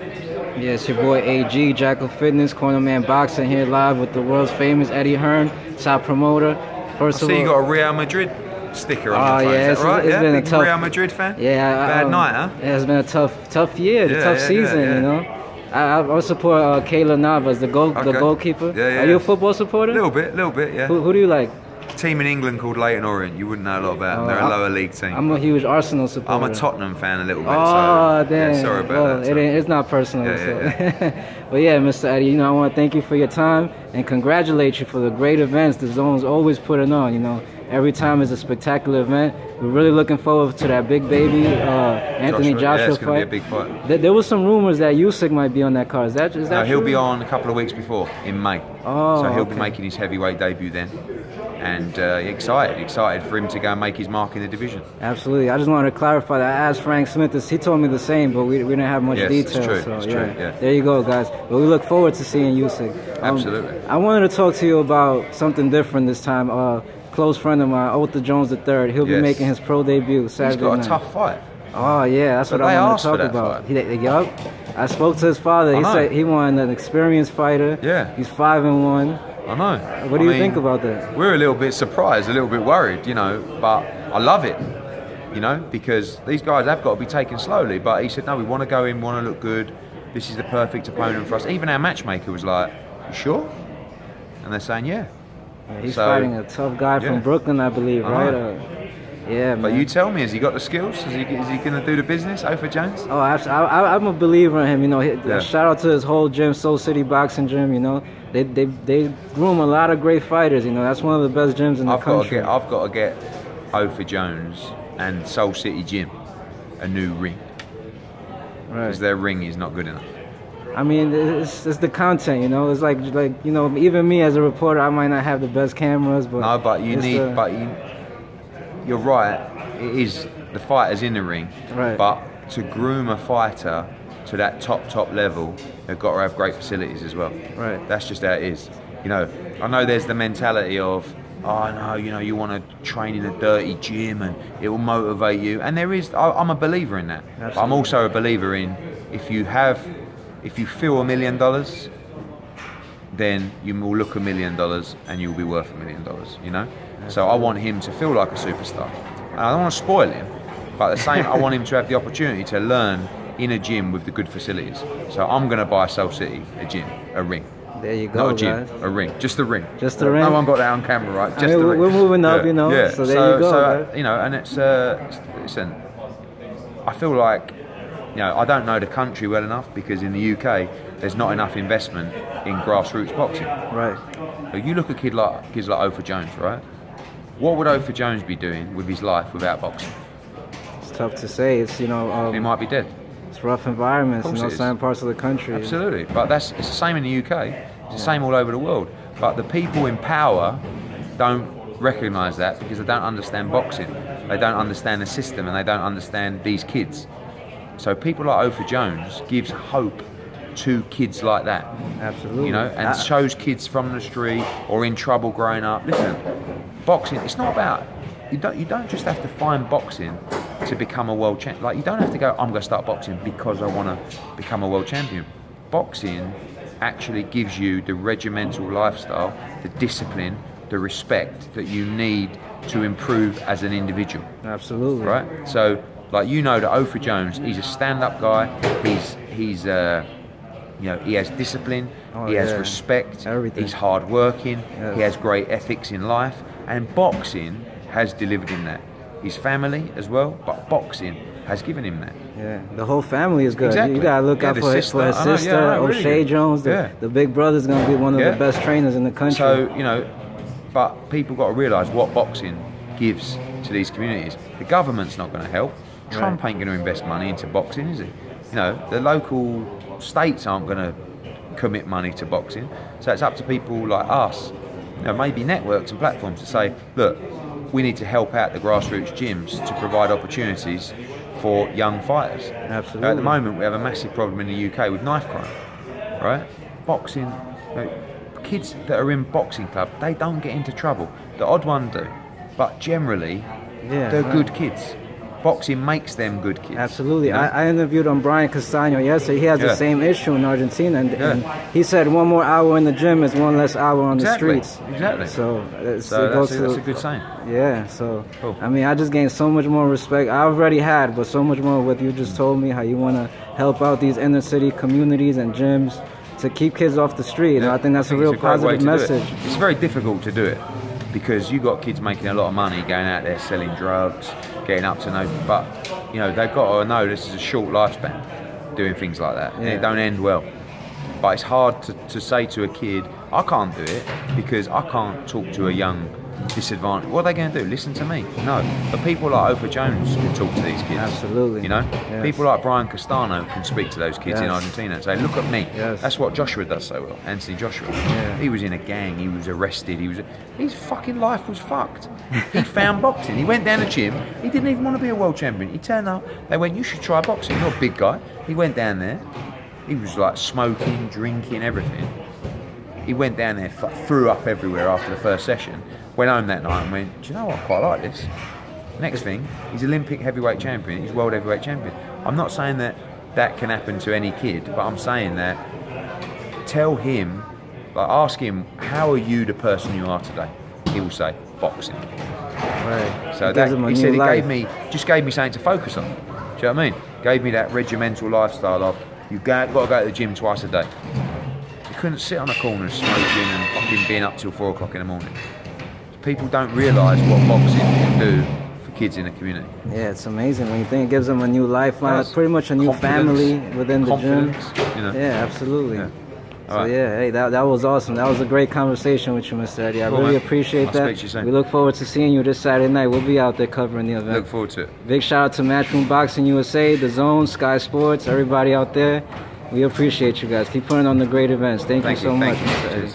Yeah, it's your boy AG, Jackal Fitness, Corner Man Boxing, here live with the world's famous Eddie Hearn, top promoter. First I of see all, you got a Real Madrid sticker on your phone. yeah, Is that right? it's Yeah, been big a tough Real Madrid fan. Yeah, bad night, huh? Yeah, it's been a tough year, a tough season. Yeah. You know, I support Keylor Navas, the goalkeeper. Yeah. Are you a football supporter? Little bit, yeah. Who do you like? Team in England called Leyton Orient. You wouldn't know a lot about them. They're a lower league team. I'm a huge Arsenal supporter. I'm a Tottenham fan a little bit. Oh, so, damn. Yeah, sorry about that. It's not personal. Yeah. But yeah, Mr. Eddie, you know, I want to thank you for your time and congratulate you for the great events the Zone's always putting on. You know, every time is a spectacular event. We're really looking forward to that big baby Anthony Joshua it's fight. going to be a big fight. There was some rumors that Usyk might be on that card. Is that No, he'll true? be on a couple of weeks before, in May. Oh, so he'll be making his heavyweight debut then. And excited for him to go and make his mark in the division. Absolutely. I just wanted to clarify that. I asked Frank Smith this. He told me the same, but we didn't have much detail. It's true. So, it's yeah. true. Yeah. There you go, guys. But we look forward to seeing Usyk. Absolutely. I wanted to talk to you about something different this time. Close friend of mine, Otha Jones III. He'll be making his pro debut Saturday night. He's got a tough fight. Oh yeah, that's what I want to talk about. Yup. I spoke to his father. He said he wanted an experienced fighter. Yeah. He's 5-1. I know. What do you think about that? We're a little bit surprised, a little bit worried, you know, but I love it, you know, because these guys have got to be taken slowly. But he said, no, we want to go in, want to look good. This is the perfect opponent for us. Even our matchmaker was like, you sure? And they're saying, yeah. He's fighting a tough guy from Brooklyn, I believe, right? Yeah, man. But you tell me, has he got the skills? Is he going to do the business, Otha Jones? Oh, I'm a believer in him. You know, shout out to his whole gym, Soul City Boxing Gym. You know, they groom a lot of great fighters. You know, that's one of the best gyms in the country. I've got to get Otha Jones and Soul City Gym a new ring, because their ring is not good enough. I mean, it's the content, you know. It's like you know, even me as a reporter, I might not have the best cameras, but no, but you're right. It is the fighters in the ring, right? But to groom a fighter to that top level, they've got to have great facilities as well. Right. That's just how it is. You know, I know there's the mentality of, oh no, you know, you want to train in a dirty gym and it will motivate you. And there is, I'm a believer in that. But I'm also a believer in if you feel $1 million, then you will look $1 million and you'll be worth $1 million, you know? So I want him to feel like a superstar. And I don't want to spoil him, but at the same, I want him to have the opportunity to learn in a gym with the good facilities. So I'm going to buy Soul City a gym, a ring. There you go, not a gym, guys. a ring, just a ring. Just a ring. No one got that on camera, right? Just a ring. We're moving up, you know. Yeah. So there you go. So you know, and it's listen. I feel like, you know, I don't know the country well enough because in the UK there's not enough investment in grassroots boxing. Right. So you look at kids like Otha Jones, right? What would Otha Jones be doing with his life without boxing? It's tough to say. It's, you know, he might be dead. It's rough environments in those certain parts of the country. Absolutely, but it's the same in the UK. It's the same all over the world. But the people in power don't recognise that because they don't understand boxing. They don't understand the system and they don't understand these kids. So people like Otha Jones gives hope to kids like that. Absolutely. You know, and shows kids from the street or in trouble growing up. Listen, boxing, it's not about, you don't just have to find boxing to become a world champion. Like, you don't have to go, I'm going to start boxing because I want to become a world champion. Boxing actually gives you the regimental lifestyle, the discipline, the respect that you need to improve as an individual. Absolutely. Right? So, like, you know that Otha Jones, he's a stand-up guy. He's you know, he has discipline. He has respect. Everything. He's hard-working. He has great ethics in life, and boxing has delivered him that. His family as well, but boxing has given him that. Yeah, the whole family is good. Exactly. You gotta look out for his sister, O'Shea Jones. The big brother's gonna be one of the best trainers in the country. So, you know, but people got to realise what boxing gives to these communities. The government's not going to help. Trump ain't going to invest money into boxing, is he? You know, the local states aren't going to commit money to boxing. So it's up to people like us, you know, maybe networks and platforms to say, look, we need to help out the grassroots gyms to provide opportunities for young fighters. Absolutely. At the moment, we have a massive problem in the UK with knife crime, right? Boxing, you know, kids that are in boxing club, they don't get into trouble. The odd one do, but generally, they're good kids. Boxing makes them good kids. Absolutely. You know? I interviewed on Brian Castano yesterday. He has the same issue in Argentina, and he said 1 more hour in the gym is 1 less hour on the streets. Exactly. So that's a good saying. Yeah. So cool. I mean, I just gained so much more respect. I already had, but so much more what you just told me. How you want to help out these inner city communities and gyms to keep kids off the street. And I think that's a real positive message. It's very difficult to do it because you got kids making a lot of money going out there selling drugs, getting up to no. But you know they've got to know this is a short lifespan doing things like that, and it don't end well. But it's hard to say to a kid, I can't do it because I can't talk to a young disadvantaged. What are they going to do? Listen to me? No. But people like Oprah Jones can talk to these kids. Absolutely. You know? Yes. People like Brian Castano can speak to those kids in Argentina and say, look at me. Yes. That's what Joshua does so well. Anthony Joshua. Yeah. He was in a gang. He was arrested. His fucking life was fucked. He found boxing. He went down the gym. He didn't even want to be a world champion. He turned up. They went, you should try boxing. You're a big guy. He went down there. He was like smoking, drinking, everything. He went down there, threw up everywhere after the first session. Went home that night and went, do you know what, I quite like this. Next thing, he's Olympic heavyweight champion, he's world heavyweight champion. I'm not saying that that can happen to any kid, but I'm saying that tell him, like ask him, how are you the person you are today? He will say, boxing. Right. So that, he said it just gave me something to focus on. Do you know what I mean? Gave me that regimental lifestyle of, you've got to go to the gym twice a day. You couldn't sit on a corner smoking and fucking being up till 4 o'clock in the morning. People don't realise what boxing can do for kids in the community. Yeah, it's amazing when you think it gives them a new lifeline, pretty much a new family within the gym. You know? Yeah, absolutely. Yeah. So yeah, hey, that was awesome. That was a great conversation with you, Mr. Eddie. I really appreciate that. Speak to you soon. We look forward to seeing you this Saturday night. We'll be out there covering the event. Look forward to it. Big shout out to Matchroom Boxing USA, The Zone, Sky Sports, everybody out there. We appreciate you guys. Keep putting on the great events. Thank you so much, Mr. Eddie.